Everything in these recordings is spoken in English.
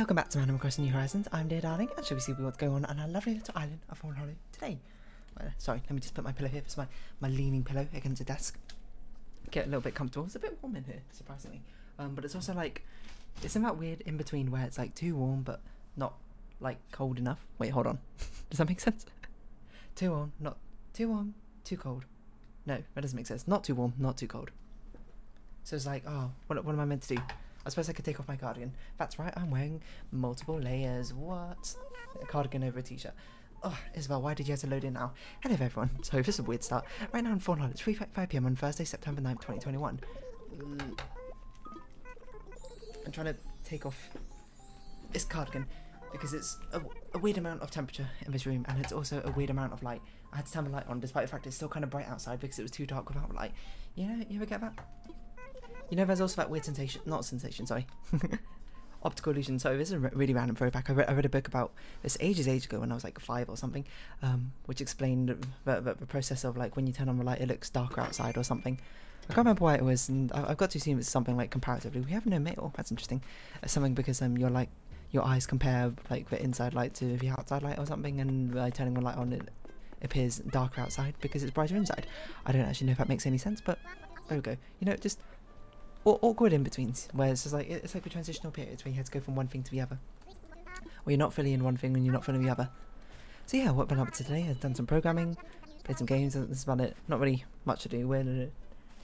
Welcome back to Random Crossing New Horizons. I'm Dear Darling, and shall we see what's going on our lovely little island of Fawnhollow today. Sorry, let me just put my pillow here. It's my leaning pillow against the desk. Get a little bit comfortable. It's a bit warm in here, surprisingly. But it's also like, it's in that weird in between where it's like too warm but not like cold enough. Wait, hold on. Does that make sense? Too warm, not too warm, too cold. No, that doesn't make sense. Not too warm, not too cold. So it's like, oh, what am I meant to do? I suppose I could take off my cardigan. That's right, I'm wearing multiple layers. What? A cardigan over a t-shirt. Oh, Isabel, why did you have to load in now? Hello everyone. So this is a weird start. Right now in Fawnhallow, it's 3:05 PM on Thursday, September 9th, 2021. I'm trying to take off this cardigan because it's a weird amount of temperature in this room, and it's also a weird amount of light. I had to turn the light on despite the fact it's still kind of bright outside because it was too dark without light. You know, you ever get that? You know, there's also that weird sensation, not sensation, sorry, optical illusion. So this is a really random throwback. I read a book about this ages ago when I was like 5 or something, which explained the process of like when you turn on the light, it looks darker outside or something. I can't remember why it was, and I've got to assume it's something like comparatively. We have no metal. That's interesting. Something because your eyes compare like the inside light to the outside light or something, and by turning the light on, it appears darker outside because it's brighter inside. I don't actually know if that makes any sense, but there we go. You know, just awkward in-betweens, where it's just like, it's like the transitional periods where you had to go from one thing to the other, where you're not fully in one thing and you're not fully in the other. So yeah, what I've been up to today, I've done some programming, played some games, and that's about it. Not really much to do.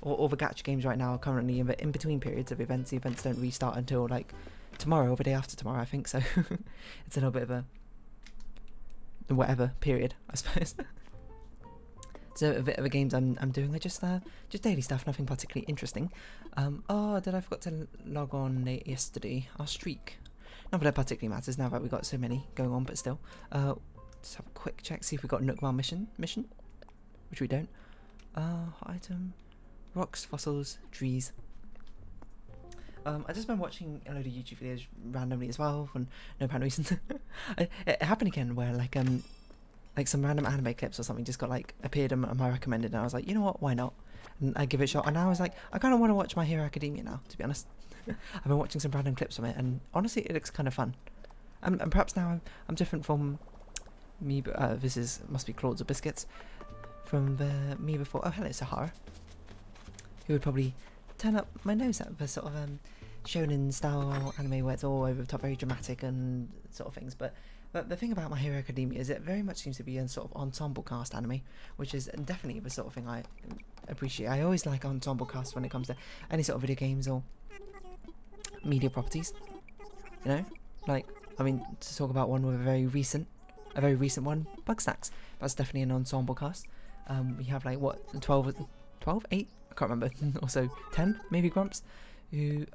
All the gacha games right now are currently in the in-between periods of events. The events don't restart until like tomorrow or the day after tomorrow, I think, so it's a little bit of a whatever period, I suppose. So a bit of the games I'm doing are just daily stuff, nothing particularly interesting. Oh, did I forgot to log on late yesterday? Our streak. Not that it particularly matters now that we've got so many going on, but still. Just have a quick check, see if we've got Nookmal mission, which we don't. Item, rocks, fossils, trees. I just been watching a load of YouTube videos randomly as well for no apparent reason. It happened again where like some random anime clips or something just got like appeared on my recommended, and I was like, you know what, why not? And I give it a shot, and now I was like, I kind of want to watch My Hero Academia now, to be honest. I've been watching some random clips from it, and honestly it looks kind of fun. And perhaps now I'm different from me, but must be Claude's or Biscuits from me before. Oh, hello Sahara, who would probably turn up my nose at the sort of shonen style anime where it's all over the top, very dramatic and sort of things. But the thing about My Hero Academia is it very much seems to be a sort of ensemble cast anime, which is definitely the sort of thing I appreciate. I always like ensemble casts when it comes to any sort of video games or media properties. You know, like, I mean, to talk about one with a very recent one, Bugsnax. That's definitely an ensemble cast. We have like what 12, 8? I can't remember. Also 10 maybe Grumps, who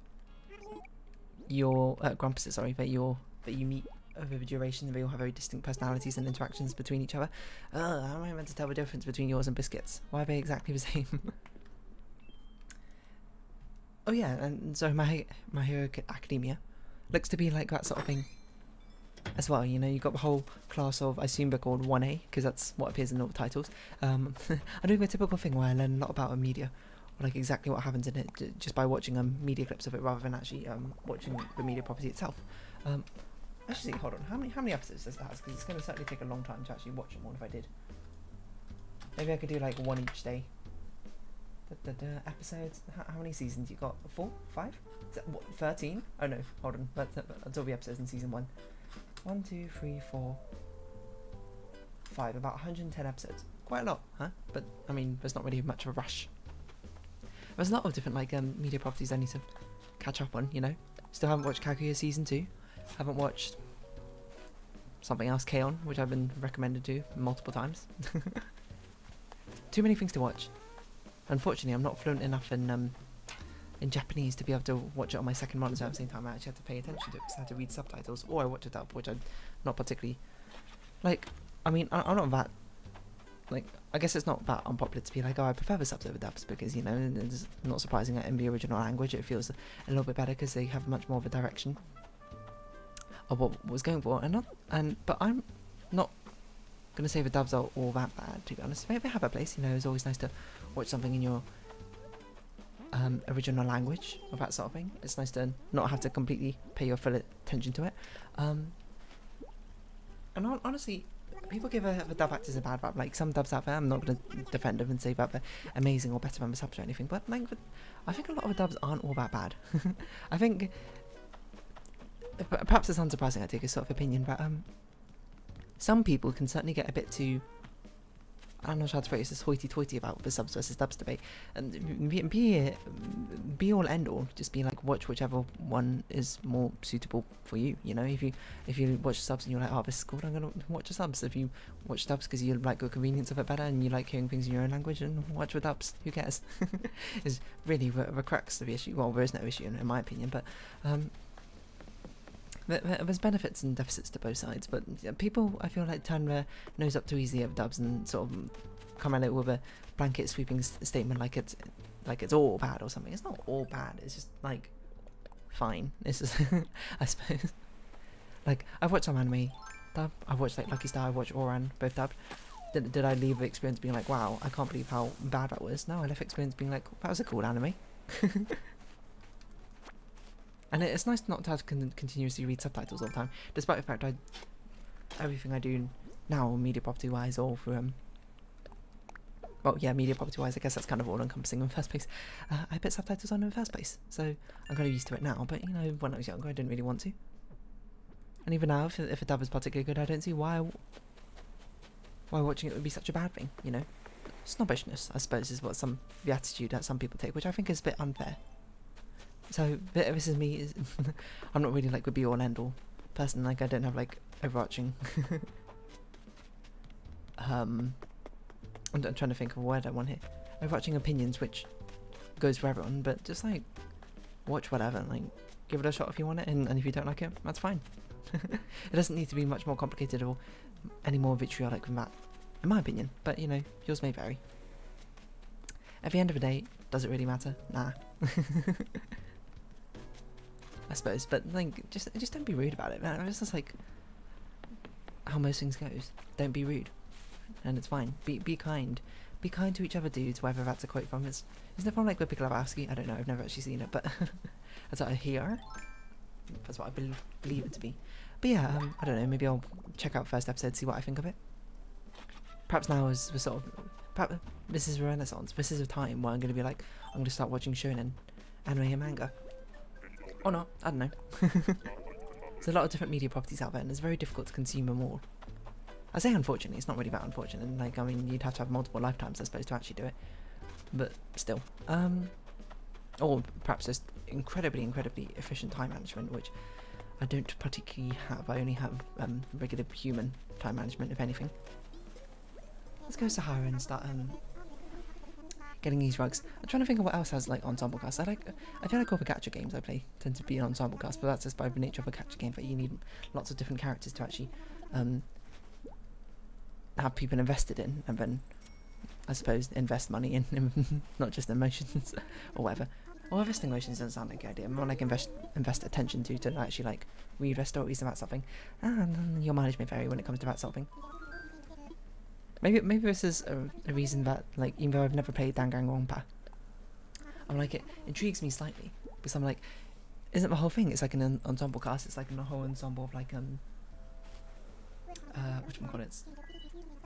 Grumpuses, sorry, that you meet over the duration. They all have very distinct personalities and interactions between each other. How am I meant to tell the difference between yours and Biscuits? Why are they exactly the same? Oh yeah, and so My Hero Academia looks to be like that sort of thing as well. You know, you've got the whole class of, I assume they're called 1A, because that's what appears in all the titles. I'm doing a typical thing where I learn a lot about a media, or like exactly what happens in it, just by watching media clips of it rather than actually watching the media property itself. Actually, hold on. How many episodes does it have? Because it's going to certainly take a long time to actually watch them all if I did. Maybe I could do like one each day. Episodes. How many seasons you got? 4? 5? Is that, what, 13? Oh no, hold on. That's all the episodes in season 1. 1, 2, 3, 4, 5. About 110 episodes. Quite a lot, huh? But I mean, there's not really much of a rush. There's a lot of different like media properties I need to catch up on. You know, still haven't watched Kaguya season 2. Haven't watched something else, K-On!, which I've been recommended to multiple times. Too many things to watch. Unfortunately, I'm not fluent enough in Japanese to be able to watch it on my second monitor at the same time. I actually had to pay attention to it because I had to read subtitles, or I watch it up, which I'm not particularly like. I mean, I'm not that like. I guess it's not that unpopular to be like, oh, I prefer the subs over dubs because, you know, it's not surprising that in the original language it feels a little bit better because they have much more of a direction of what was going for, but I'm not gonna say the dubs are all that bad, to be honest. They have a place, you know. It's always nice to watch something in your original language or that sort of thing. It's nice to not have to completely pay your full attention to it. And honestly, people give the dub actors a bad rap. Like some dubs out there, I'm not going to defend them and say that they're amazing or better than the subs or anything, but like, I think a lot of the dubs aren't all that bad. I think, perhaps it's unsurprising I take a sort of opinion, but some people can certainly get a bit too, I don't know how to phrase this, hoity-toity about the subs versus dubs debate, and be all end all. Just be like, watch whichever one is more suitable for you. You know, if you watch subs and you're like, oh, this is cool, I'm gonna watch the subs. If you watch dubs because you like the convenience of it better and you like hearing things in your own language, and watch with dubs. Who cares? Is really the crux of the issue. Well, there is no issue in my opinion, but there's benefits and deficits to both sides, but people, I feel like, turn their nose up too easily at dubs and sort of come at it with a blanket sweeping statement like it's all bad or something. It's not all bad. It's just like fine. It's just I suppose. Like I've watched some anime dub. I've watched like Lucky Star. I've watched Oran, both dubbed. Did I leave the experience being like, wow, I can't believe how bad that was? No, I left the experience being like, that was a cool anime. And it's nice not to have to continuously read subtitles all the time, despite the fact everything I do now, media property wise, or through well, yeah, media property wise, I guess that's kind of all encompassing in the first place. I put subtitles on in the first place, so I'm kind of used to it now. But you know, when I was younger, I didn't really want to. And even now, if a dub is particularly good, I don't see why watching it would be such a bad thing. You know, snobbishness, I suppose, is what the attitude that some people take, which I think is a bit unfair. So this is me. I'm not really like the be all end all person. Like I don't have like overarching. I'm trying to think of a word I want here. Overarching opinions, which goes for everyone. But just like watch whatever. Like give it a shot if you want it, and if you don't like it, that's fine. It doesn't need to be much more complicated or any more vitriolic than that, in my opinion. But you know, yours may vary. At the end of the day, does it really matter? Nah. I suppose, but like, just don't be rude about it, man. It's just like how most things goes. Don't be rude, and it's fine. Be kind. Be kind to each other, dudes. Whether that's a quote from, isn't it from like the Big Lebowski? I don't know. I've never actually seen it, but that's what I hear. That's what I believe it to be. But yeah, I don't know. Maybe I'll check out the first episode, see what I think of it. Perhaps now is the sort of, perhaps this is a renaissance. This is a time where I'm going to be like, I'm going to start watching shonen, anime, and manga. Or not, I don't know. There's a lot of different media properties out there, and it's very difficult to consume them all. I say unfortunately, it's not really that unfortunate. Like, I mean, you'd have to have multiple lifetimes, I suppose, to actually do it. But still. Or perhaps just incredibly efficient time management, which I don't particularly have. I only have regular human time management, if anything. Let's go Sahara and start getting these rugs. I'm trying to think of what else has like ensemble casts. I feel like all the gacha games I play tend to be an ensemble cast, but that's just by the nature of a gacha game that you need lots of different characters to actually have people invested in, and then I suppose invest money in not just emotions or whatever. Or investing emotions doesn't sound like a good idea. More like invest attention to actually like read their stories about something. And your mileage may vary when it comes to that sort of thing. Maybe this is a reason that, like, even though I've never played Danganronpa, I'm like, it intrigues me slightly, because I'm like, isn't the whole thing, it's like an ensemble cast, it's like a whole ensemble of like whatchamacallit,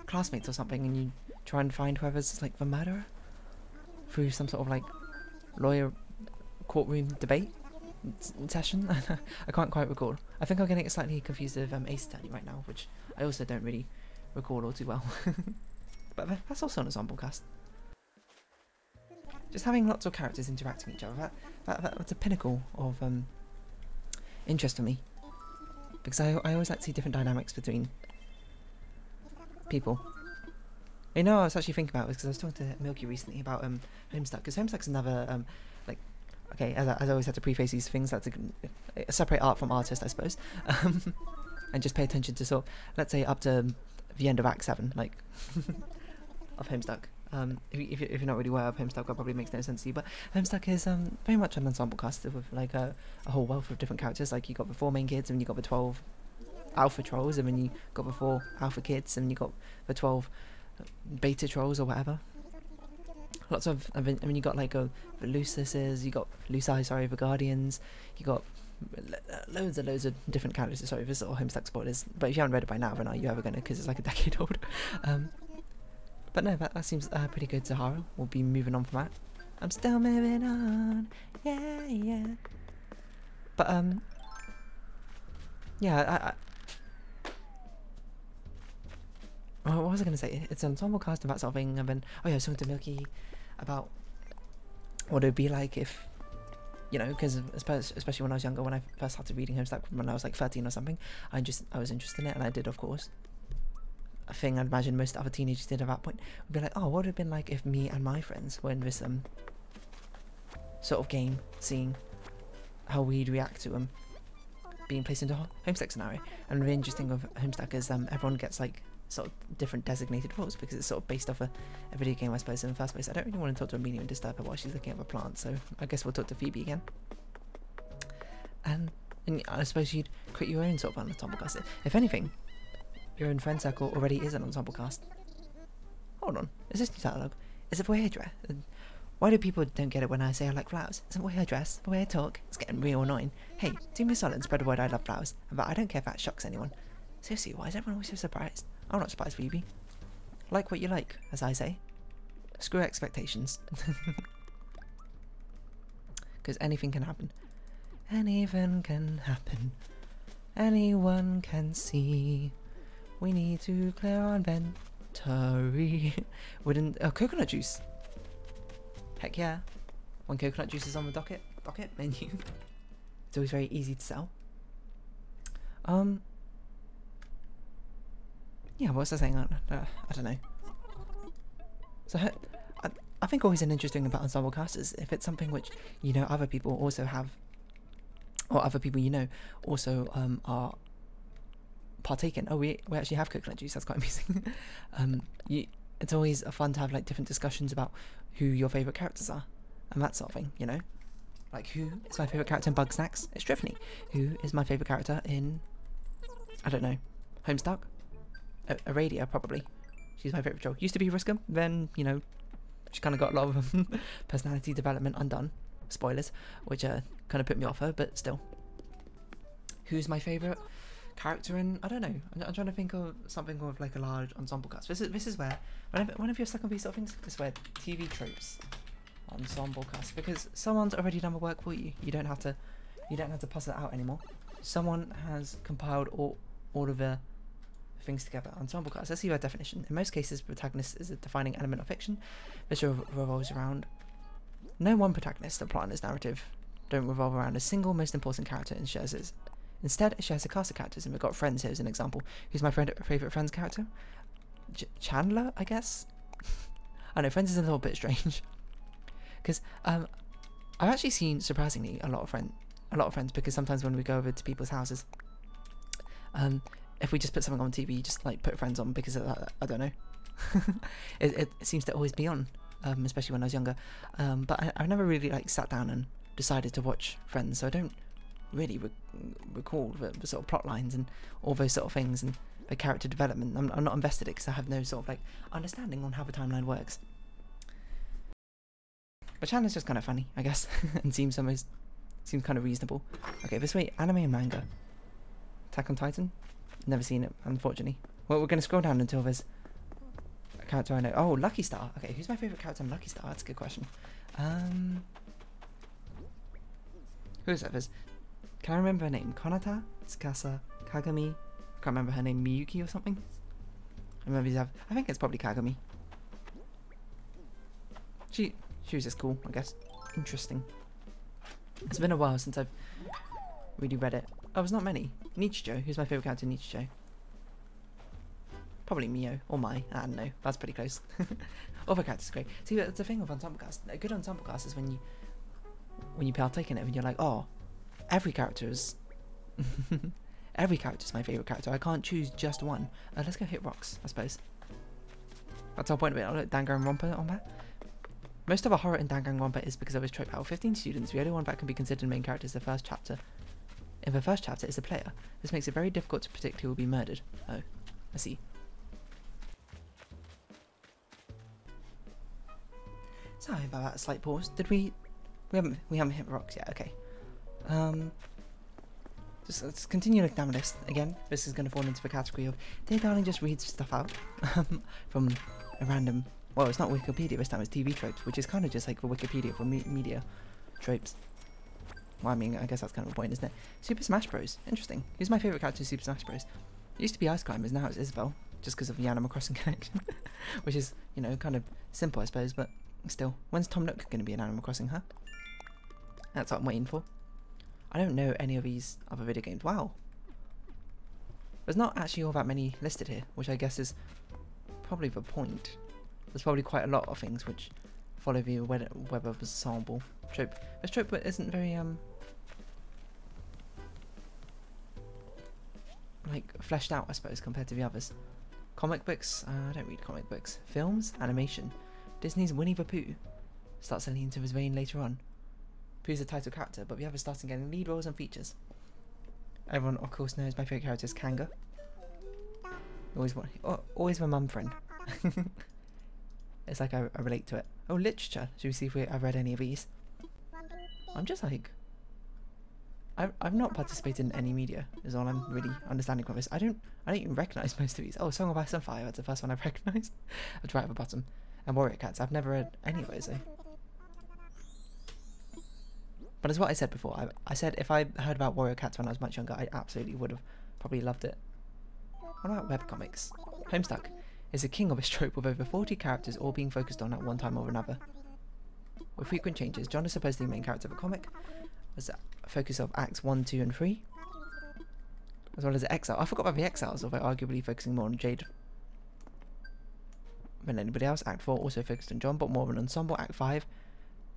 classmates or something, and you try and find whoever's like the murderer through some sort of like lawyer courtroom debate session. I can't quite recall. I think I'm getting slightly confused with Ace Attorney right now, which I also don't really recall all too well. But that's also an ensemble cast. Just having lots of characters interacting with each other, that's a pinnacle of interest for me, because I always like to see different dynamics between people. You know, I was actually thinking about this because I was talking to Milky recently about Homestuck, because Homestuck's another like, okay, as I always have to preface these things, that's a separate art from artist, I suppose, and just pay attention to sort of, let's say, up to the end of Act 7, like, of Homestuck. If you're not really aware of Homestuck, that probably makes no sense to you, but Homestuck is very much an ensemble cast with like a whole wealth of different characters. Like, you got the 4 main kids, and you got the 12 alpha trolls, and then you got the 4 alpha kids, and you got the 12 beta trolls or whatever. lots of, I mean, you got like Lucises, you got Luci, sorry, the Guardians, you got loads of different characters. Sorry, this is all Homestuck spoilers, but if you haven't read it by now, then are you ever gonna? Because it's like a decade old. But no, that seems pretty good. Zahara, we'll be moving on from that. I'm still moving on, yeah. But yeah, what was I gonna say? It's an ensemble cast and that sort of thing. And then, oh yeah, I was talking to Milky about what it would be like if, you know, because especially when I was younger, when I first started reading Homestuck when I was like 13 or something, I was interested in it, and I did, of course. A thing I'd imagine most other teenagers did at that point would be like, oh, what would it have been like if me and my friends were in this sort of game, seeing how we'd react to being placed into a Homestuck scenario. And the interesting of Homestuck is everyone gets like sort of different designated roles, because it's sort of based off a video game, I suppose, in the first place. I don't really want to talk to Amelia and disturb her while she's looking at the plant, so I guess we'll talk to Phoebe again. And I suppose you'd create your own sort of ensemble cast. If anything, your own friend circle already is an ensemble cast. Hold on, is this new dialogue? Is it the way I dress? Why do people don't get it when I say I like flowers? Isn't the way I dress, the way I talk? It's getting real annoying. Hey, do me a solid and spread the word I love flowers. But I don't care if that shocks anyone. Seriously, why is everyone always so surprised? I'm not surprised, Phoebe. Like what you like, as I say. Screw expectations. Because anything can happen. Anything can happen. Anyone can see. We need to clear our inventory. Wouldn't coconut juice? Heck yeah! When coconut juice is on the docket menu, it's always very easy to sell. Yeah, what was I saying? I don't know. So I think always an interesting about ensemble cast is if it's something which, you know, other people also have, or other people you know also are partaking. Oh, we actually have coconut juice. That's quite amusing. It's always fun to have like different discussions about who your favourite characters are and that sort of thing, you know? Like, who is my favourite character in Bugsnax? It's Driftney. Who is my favourite character in, I don't know, Homestuck? Aradia, probably. She's my favourite troll. Used to be Riskum, then, you know, she kind of got a lot of personality development undone. Spoilers, which kind of put me off her, but still. Who's my favourite character in, I don't know, I'm trying to think of something with like a large ensemble cast. This is where, whenever you're stuck on these sort of things, this is where TV tropes, ensemble cast, because someone's already done the work for you. You don't have to puzzle it out anymore. Someone has compiled all of the things together. Ensemble cast, let's see our definition. In most cases, protagonist is a defining element of fiction. This revolves around no one protagonist. The plot and its narrative don't revolve around a single most important character and shares it. Instead, it shares a cast of characters, and we've got Friends here as an example. Who's my favourite Friends character? Chandler, I guess? I know, Friends is a little bit strange. Because I've actually seen, surprisingly, a lot of Friends, because sometimes when we go over to people's houses, if we just put something on TV, just like put Friends on, because I don't know. it seems to always be on, especially when I was younger. But I've never really like sat down and decided to watch Friends, so I don't really recall the sort of plot lines and all those sort of things and the character development. I'm not invested in it because I have no sort of like understanding on how the timeline works. But Chandler's just kind of funny, I guess, and seems kind of reasonable. Okay, this way, anime and manga. Attack on Titan? Never seen it, unfortunately. Well, we're going to scroll down until there's a character I know. Oh, Lucky Star. Okay, who's my favourite character in Lucky Star? That's a good question. Who is that? Can I remember her name? Konata? Tsukasa? Kagami? Can't remember her name. Miyuki or something? I think it's probably Kagami. She was just cool, I guess. Interesting. It's been a while since I've really read it. Oh, there's not many. Nichijou. Who's my favourite character in Nichijou? Probably Mio or Mai. I don't know. That's pretty close. Other characters are great. See, that's the thing with ensemble cast. A good ensemble cast is when you partake in it and you're like, oh, every character is every character is my favourite character. I can't choose just one. Let's go hit rocks, I suppose. That's our point of it. I'll let Danganronpa on that. Most of our horror in Danganronpa is because of his trope. Out of 15 students, the only one that can be considered main character is the first chapter. In the first chapter is the player. This makes it very difficult to predict who will be murdered. Oh, I see. Sorry about that slight pause. Did we haven't hit rocks yet, okay. Just let's continue looking down the list. Again, this is gonna fall into the category of Dear Darling just reads stuff out from a random, well, it's not Wikipedia this time, it's TV tropes, which is kind of just like the Wikipedia for media tropes. Well, I mean, I guess that's kind of the point, isn't it? Super Smash Bros. Interesting. Who's my favourite character in Super Smash Bros? It used to be Ice Climbers, now it's Isabelle, just because of the Animal Crossing connection. Which is, you know, kind of simple, I suppose, but still. When's Tom Nook going to be in Animal Crossing, huh? That's what I'm waiting for. I don't know any of these other video games. Wow. There's not actually all that many listed here, which I guess is probably the point. There's probably quite a lot of things which follow the web of Ensemble trope. This trope isn't very, like, fleshed out, I suppose, compared to the others. Comic books? I don't read comic books. Films? Animation. Disney's Winnie the Pooh starts selling into his vein later on. Pooh's a title character, but the others starting getting lead roles and features. Everyone, of course, knows my favourite character is Kanga. Always my mum friend. It's like I relate to it. Oh, literature. Should we see if I've read any of these? I'm just like... I've not participated in any media, is all I'm really understanding from this. I don't even recognise most of these. Oh, Song of Ice and Fire, that's the first one I've recognised. It's right at the bottom. And Warrior Cats, I've never read any of those though. But as what I said before, I said if I heard about Warrior Cats when I was much younger, I absolutely would have probably loved it. What about webcomics? Homestuck is a king of a trope with over 40 characters all being focused on at one time or another. With frequent changes, John is supposedly the main character of a comic, was a focus of Acts 1, 2 and 3, as well as Exile. I forgot about the Exiles, although arguably focusing more on Jade than anybody else. Act 4 also focused on John, but more of an ensemble. Act 5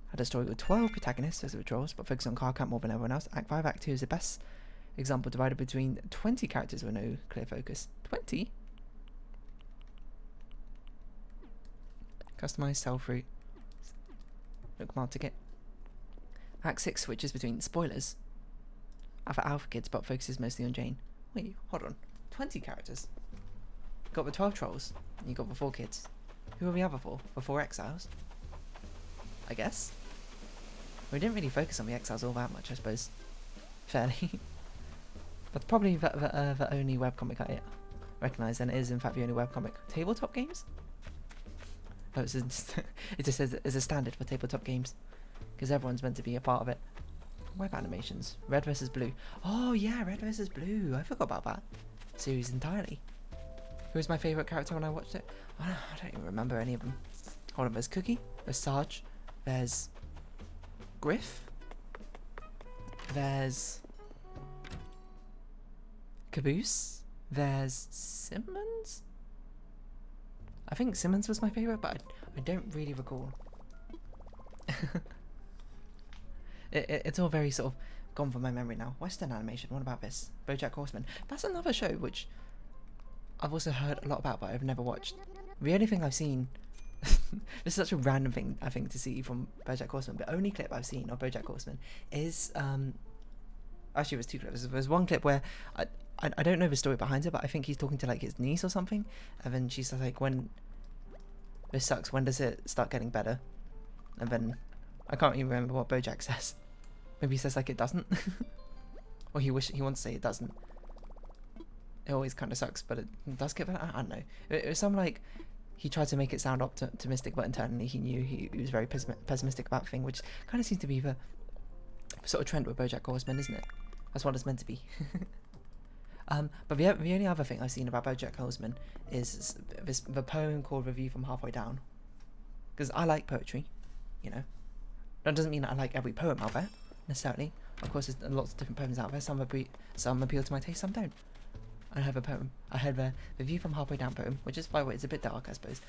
had a story with 12 protagonists as the trolls, but focused on Car Camp more than everyone else. Act 5, Act 2 is the best example, divided between 20 characters with no clear focus. 20? Customize, sell fruit. Look, mild ticket. Act 6 switches between spoilers. For Alpha Kids, but focuses mostly on Jane. Wait, hold on. 20 characters. Got the 12 trolls, and you got the 4 kids. Who are the other 4? The 4 exiles? I guess? We didn't really focus on the exiles all that much, I suppose. Fairly. That's probably the only webcomic I recognise, and it is in fact the only webcomic. Tabletop games? Oh, it just says it's a standard for tabletop games, because everyone's meant to be a part of it. Web animations. Red vs. Blue. Oh yeah, Red vs. Blue. I forgot about that series entirely. Who was my favourite character when I watched it? I don't even remember any of them. Hold on, there's Cookie, there's Sarge, there's Griff, there's Caboose, there's Simmons? I think Simmons was my favourite, but I don't really recall. It's all very sort of gone from my memory now. Western animation, what about this? BoJack Horseman. That's another show which I've also heard a lot about, but I've never watched. The only thing I've seen... this is such a random thing, I think, to see from BoJack Horseman. The only clip I've seen of BoJack Horseman is... actually, there's 2 clips. There's one clip where... I don't know the story behind it, but I think he's talking to like his niece or something, and then she's like, "When this sucks, when does it start getting better?" And then I can't even remember what BoJack says. Maybe he says like it doesn't, or he wants to say it doesn't. It always kind of sucks, but it does get better. I don't know. It was some like he tried to make it sound optimistic, but internally he knew he was very pessimistic about the thing, which kind of seems to be the sort of trend with BoJack Horseman, isn't it? That's what it's meant to be. But the only other thing I've seen about BoJack Horseman is the poem called Review from Halfway Down. Because I like poetry, you know. That doesn't mean that I like every poem out there, necessarily. Of course, there's lots of different poems out there. Some appeal to my taste, some don't. I have a poem. I heard the Review from Halfway Down poem, which is, by the way, it's a bit dark, I suppose.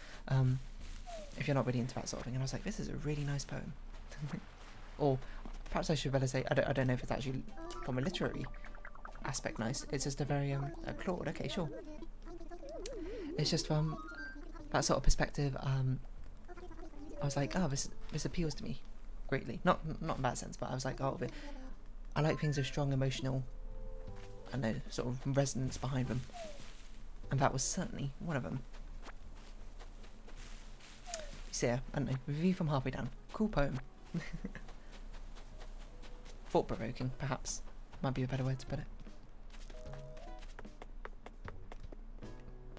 If you're not really into that sort of thing. And I was like, this is a really nice poem. Or perhaps I should better say, I don't know if it's actually from a literary aspect nice. It's just a very Claude. Okay, sure. It's just from that sort of perspective. I was like, oh, this appeals to me greatly. Not in that sense, but I was like, oh, I like things with strong emotional, I know, sort of resonance behind them, and that was certainly one of them. see ya. I don't know. Review from halfway down. Cool poem. Thought-provoking, perhaps. Might be a better way to put it.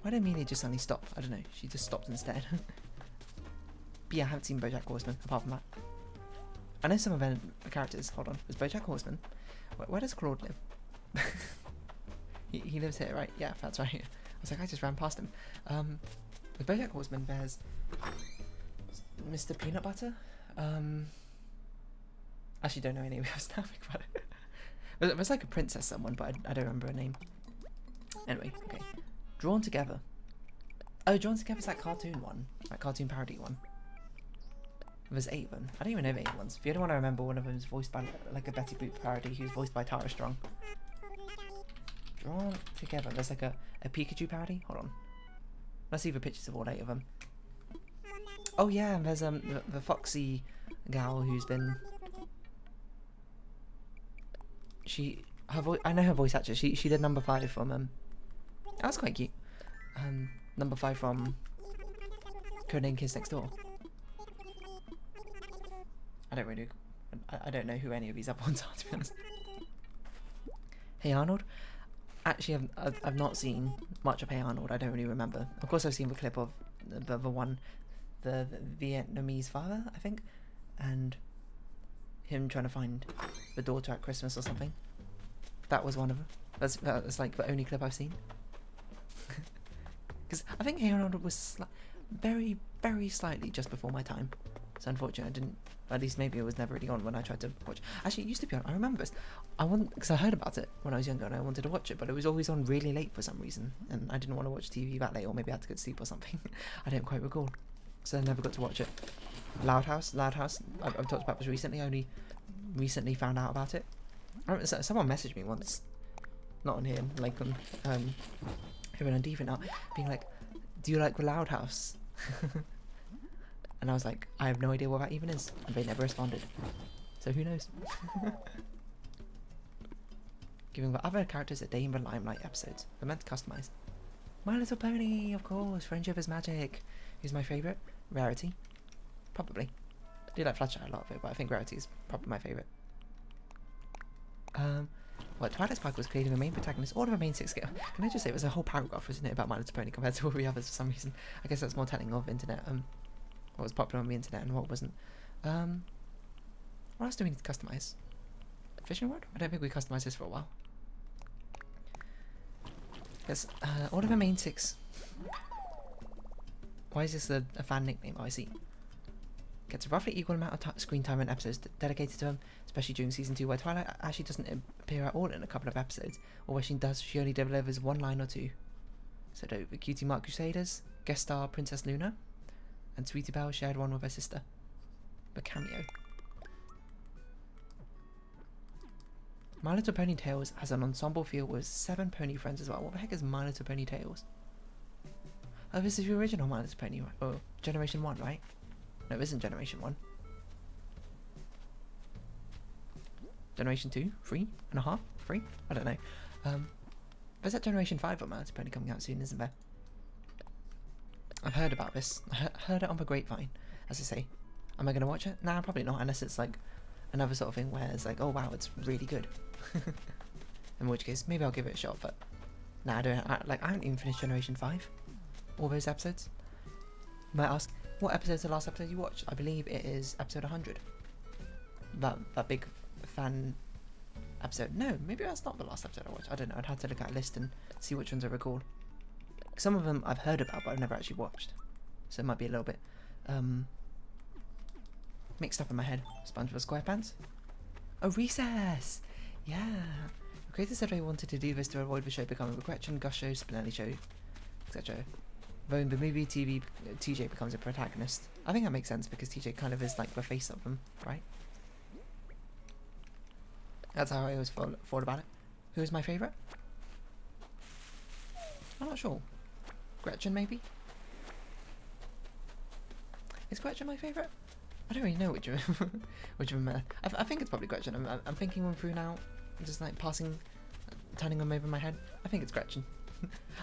Why did Amelia just suddenly stop? I don't know. She just stopped instead. But yeah, I haven't seen BoJack Horseman, apart from that. I know some of the characters. Hold on. Is BoJack Horseman? Where does Claude live? he lives here, right? Yeah, that's right. I was like, I just ran past him. With BoJack Horseman, there's Mr. Peanut Butter. Actually, don't know any of the stuff about it. It was like a princess someone, but I don't remember her name. Anyway, okay. Drawn Together. Oh, Drawn Together is that cartoon one. That cartoon parody one. There's 8 of them. I don't even know the 8 ones. The only one I remember, one of them is voiced by like a Betty Boop parody who's voiced by Tara Strong. Drawn Together. There's like a Pikachu parody. Hold on. Let's see the pictures of all 8 of them. Oh yeah, and there's the foxy gal who's been... I know her voice actress. She did number 5 from that's quite cute. Number 5 from Codename Kids Next Door. I don't know who any of these other ones are, to be honest. Hey Arnold. Actually, I've not seen much of Hey Arnold. I don't really remember. Of course, I've seen the clip of the one, the Vietnamese father, I think, and him trying to find the daughter at Christmas or something. That was one of them. That's like the only clip I've seen. Because I think Hey Arnold was very, very slightly just before my time. So unfortunately, I didn't. At least maybe it was never really on when I tried to watch. Actually, it used to be on. I remember this. Because I heard about it when I was younger and I wanted to watch it, but it was always on really late for some reason, and I didn't want to watch TV that late, or maybe I had to go to sleep or something. I don't quite recall, so I never got to watch it. Loud House. I've talked about this recently. I only recently found out about it. I remember someone messaged me once, not on here, like on here on Diva now, being like, "Do you like the Loud House?" And I was like, I have no idea what that even is, and they never responded. So who knows? Giving the other characters a day in the limelight episodes. They're meant to customize. My Little Pony, of course. Friendship is Magic. Who's my favourite? Rarity. Probably. I do like Fluttershy a lot of it, but I think Rarity is probably my favourite. Well, Twilight Sparkle was clearly the main protagonist. All of the main 6 get. Can I just say, there's a whole paragraph, isn't it, about My Little Pony compared to all the others for some reason. I guess that's more telling of internet. What was popular on the internet and what wasn't. What else do we need to customize? Fishing rod? I don't think we customized this for a while. Yes, all of the main 6. Why is this a fan nickname? Oh, I see. Gets a roughly equal amount of screen time and episodes dedicated to them, especially during season 2, where Twilight actually doesn't appear at all in a couple of episodes, or where she does, she only delivers 1 line or 2. So the Cutie Mark Crusaders, guest star Princess Luna, and Sweetie Belle shared one with her sister. The cameo. My Little Pony Tales has an ensemble feel with 7 pony friends as well. What the heck is My Little Pony Tales? Oh, this is the original My Little Pony, right? Oh, Generation 1, right? No, it isn't Generation 1. Generation 2? 3.5? 3? I don't know. There's that Generation 5 of My Little Pony coming out soon, isn't there? I've heard about this. I heard it on the grapevine, as I say. Am I going to watch it? Nah, probably not, unless it's like another sort of thing where it's like, oh wow, it's really good. In which case, maybe I'll give it a shot, but nah, I haven't even finished Generation 5. All those episodes. You might ask, what episode's the last episode you watched? I believe it is episode 100. That big fan episode. No, maybe that's not the last episode I watched. I don't know, I'd have to look at a list and see which ones I recall. Some of them I've heard about, but I've never actually watched. So it might be a little bit mixed up in my head. SpongeBob SquarePants. Oh, Recess! Yeah. The creators said they wanted to do this to avoid the show becoming a Gretchen, Gus show, Spinelli show, etc. Though in the movie, TJ becomes a protagonist. I think that makes sense because TJ kind of is like the face of them, right? That's how I always thought about it. Who is my favourite? I'm not sure. Gretchen, maybe? Is Gretchen my favourite? I don't really know which of them. I think it's probably Gretchen. I'm thinking one through now, just like turning them over my head. I think it's Gretchen.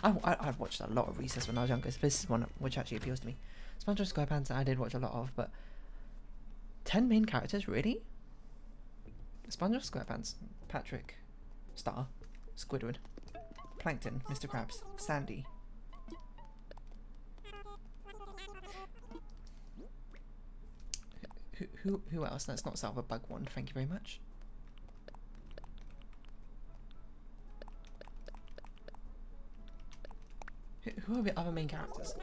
I've watched a lot of Recess when I was younger, so this is one which actually appeals to me. SpongeBob SquarePants I did watch a lot of, but 10 main characters, really? SpongeBob SquarePants, Patrick, Star, Squidward, Plankton, Mr. Krabs, Sandy. Who else? Let's not start with a bug one, thank you very much. Who are the other main characters?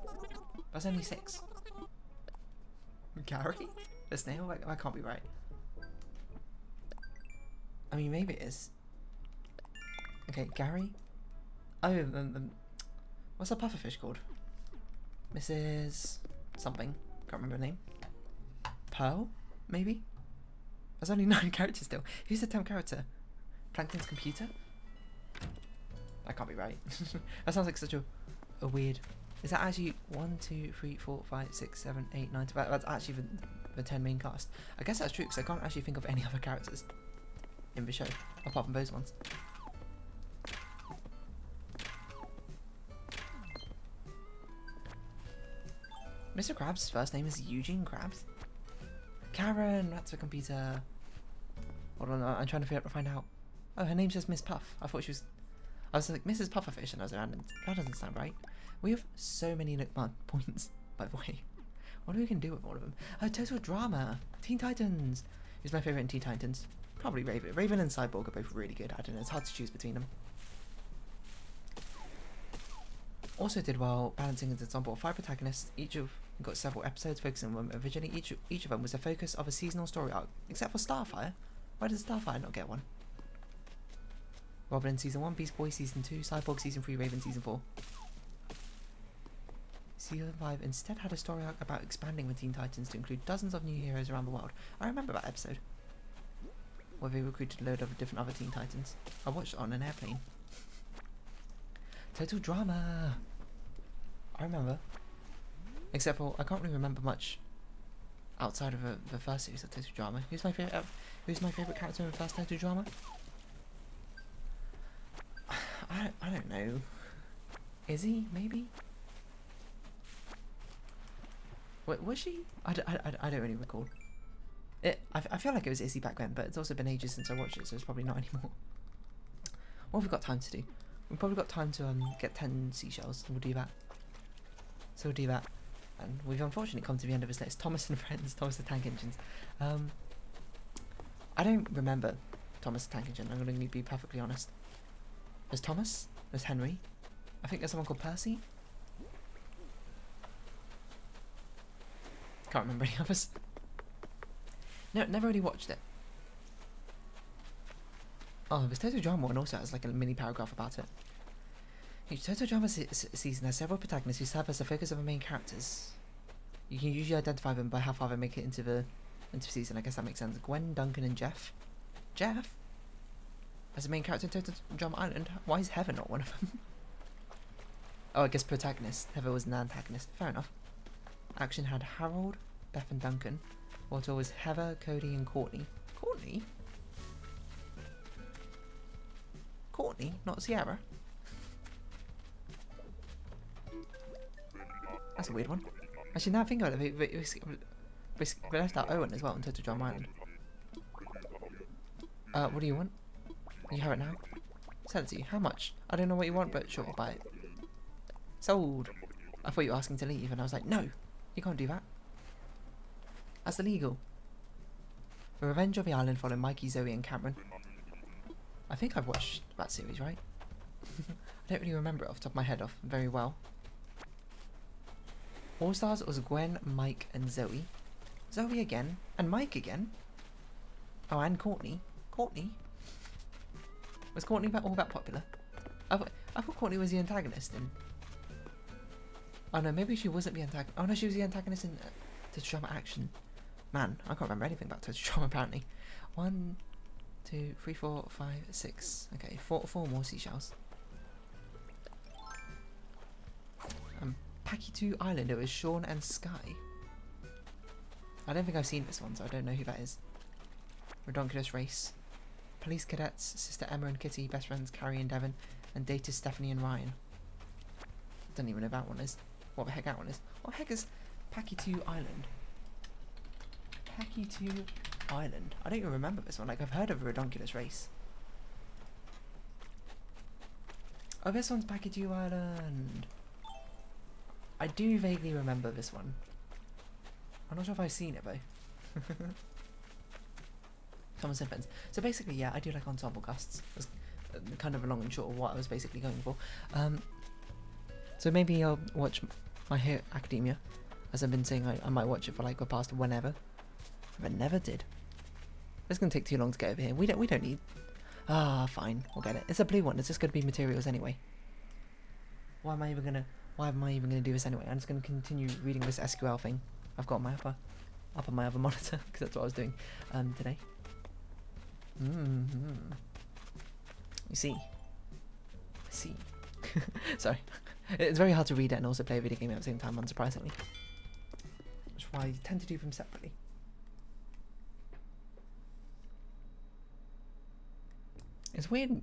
There's only 6. Gary? The snail? That can't be right. I mean, maybe it is. Okay, Gary. Oh, what's the pufferfish called? Mrs. something. Can't remember her name. Pearl? Maybe? There's only 9 characters still. Who's the 10th character? Plankton's computer? That can't be right. That sounds like such a weird... Is that actually 1, 2, 3, 4, 5, 6, 7, 8, 9... That's actually the 10 main cast. I guess that's true because I can't actually think of any other characters in the show apart from those ones. Mr. Krabs' first name is Eugene Krabs. Karen, that's the computer. Hold on, I'm trying to find out. Oh, her name's just Miss Puff. I was like Mrs. Pufferfish, and I was around, and that doesn't sound right. We have so many Nookmart points, by the way. What we can do with all of them? Total Drama, Teen Titans. Who's my favourite in Teen Titans? Probably Raven. Raven and Cyborg are both really good. I don't know, it's hard to choose between them. Also did well balancing an ensemble of 5 protagonists. Each of them got several episodes focusing on them. Originally, each of them was the focus of a seasonal story arc, except for Starfire. Why does Starfire not get one? Robin season 1, Beast Boy season 2, Cyborg season 3, Raven season 4. Season 5 instead had a story arc about expanding the Teen Titans to include dozens of new heroes around the world. I remember that episode, where they recruited a load of different other Teen Titans. I watched it on an airplane. Total Drama! I remember. Except for, I can't really remember much outside of the first series of Total Drama. Who's my favourite character in the first Total Drama? I don't know. Izzy, maybe? Wait, was she? I don't really recall. I feel like it was Izzy back then, but it's also been ages since I watched it, so it's probably not anymore. What have we got time to do? We've probably got time to get 10 seashells, and we'll do that. So we'll do that. And we've unfortunately come to the end of this list. Thomas and Friends, Thomas the Tank Engines. I don't remember Thomas the Tank Engine, I'm going to be perfectly honest. There's Thomas, there's Henry. I think there's someone called Percy. Can't remember any others. No, never really watched it. Oh, this Total Drama one also has like a mini paragraph about it. Each Total Drama season has several protagonists who serve as the focus of the main characters. You can usually identify them by how far they make it into the season. I guess that makes sense. Gwen, Duncan, and Jeff. Jeff? As the main character in Total Drama Island? Why is Heather not one of them? Oh, I guess protagonist. Heather was an antagonist. Fair enough. Action had Harold, Beth, and Duncan. Walter was Heather, Cody, and Courtney. Courtney? Courtney, not Sierra. That's a weird one. Actually, now I think about it, we left out Owen as well in Total Drama Island. What do you want? You have it now? Sell it to you. How much? I don't know what you want, but sure, I'll buy it. Sold. I thought you were asking to leave, and I was like, no, you can't do that. That's illegal. The Revenge of the Island following Mikey, Zoe, and Cameron. I think I've watched that series, right? I don't really remember it off the top of my head very well. All Stars was Gwen, Mike, and Zoe. Zoe again, and Mike again. Oh, and Courtney. Courtney? Was Courtney all that popular? I thought Courtney was the antagonist in... Oh no, maybe she wasn't the antagonist. Oh no, she was the antagonist in Total Drama Action. Man, I can't remember anything about Total Drama apparently. 1, 2, 3, 4, 5, 6. Okay, four more seashells. Pakitu Island, it was Sean and Sky. I don't think I've seen this one, so I don't know who that is. Redonkulous Race. Police Cadets, Sister Emma and Kitty, best friends Carrie and Devon, and Data Stephanie and Ryan. Don't even know that one is. What the heck that one is? What the heck is Pakitu Island? Pakitu Island. I don't even remember this one. Like, I've heard of a Redonkulous race. Oh, this one's Pakitu Island. I do vaguely remember this one. I'm not sure if I've seen it though. Common Sense. So basically, yeah, I do like ensemble casts. That's kind of a long and short of what I was basically going for. So maybe I'll watch My Hero Academia. As I've been saying, I might watch it for like the past whenever. But never did. It's gonna take too long to get over here. We don't need. Ah, fine, we'll get it. It's a blue one. It's just gonna be materials anyway. Why am I even gonna do this anyway? I'm just gonna continue reading this SQL thing I've got on my up on my other monitor because that's what I was doing today. You see. Sorry. It's very hard to read it and also play a video game at the same time, unsurprisingly. Which is why I tend to do them separately. It's weird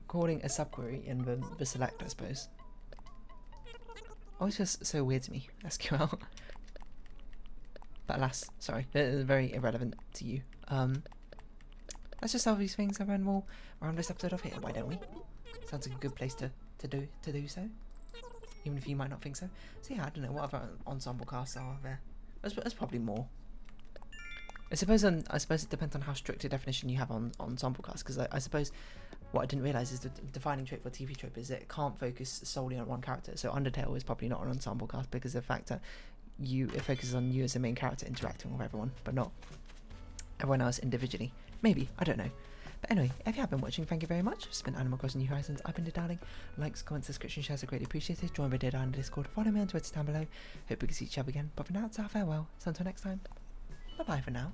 calling a subquery in the select, I suppose. Always just so weird to me, SQL. But alas, sorry, it is very irrelevant to you. Let's just solve these things and then we'll round this episode off here, why don't we? Sounds like a good place to do so. Even if you might not think so. So yeah, I don't know, what other ensemble casts are there? There's probably more. I suppose it depends on how strict a definition you have on ensemble cast, because I suppose what I didn't realise is the defining trait for a TV trope is that it can't focus solely on one character. So Undertale is probably not an ensemble cast because of the fact that it focuses on you as the main character interacting with everyone, but not everyone else individually. Maybe, I don't know. But anyway, if you have been watching, thank you very much. It's been Animal Crossing New Horizons. I've been Darling. Likes, comments, subscription, shares are greatly appreciated. Join my Dead Island Discord. Follow me on Twitter down below. Hope we can see each other again. But for now, it's our farewell. So until next time, bye bye for now.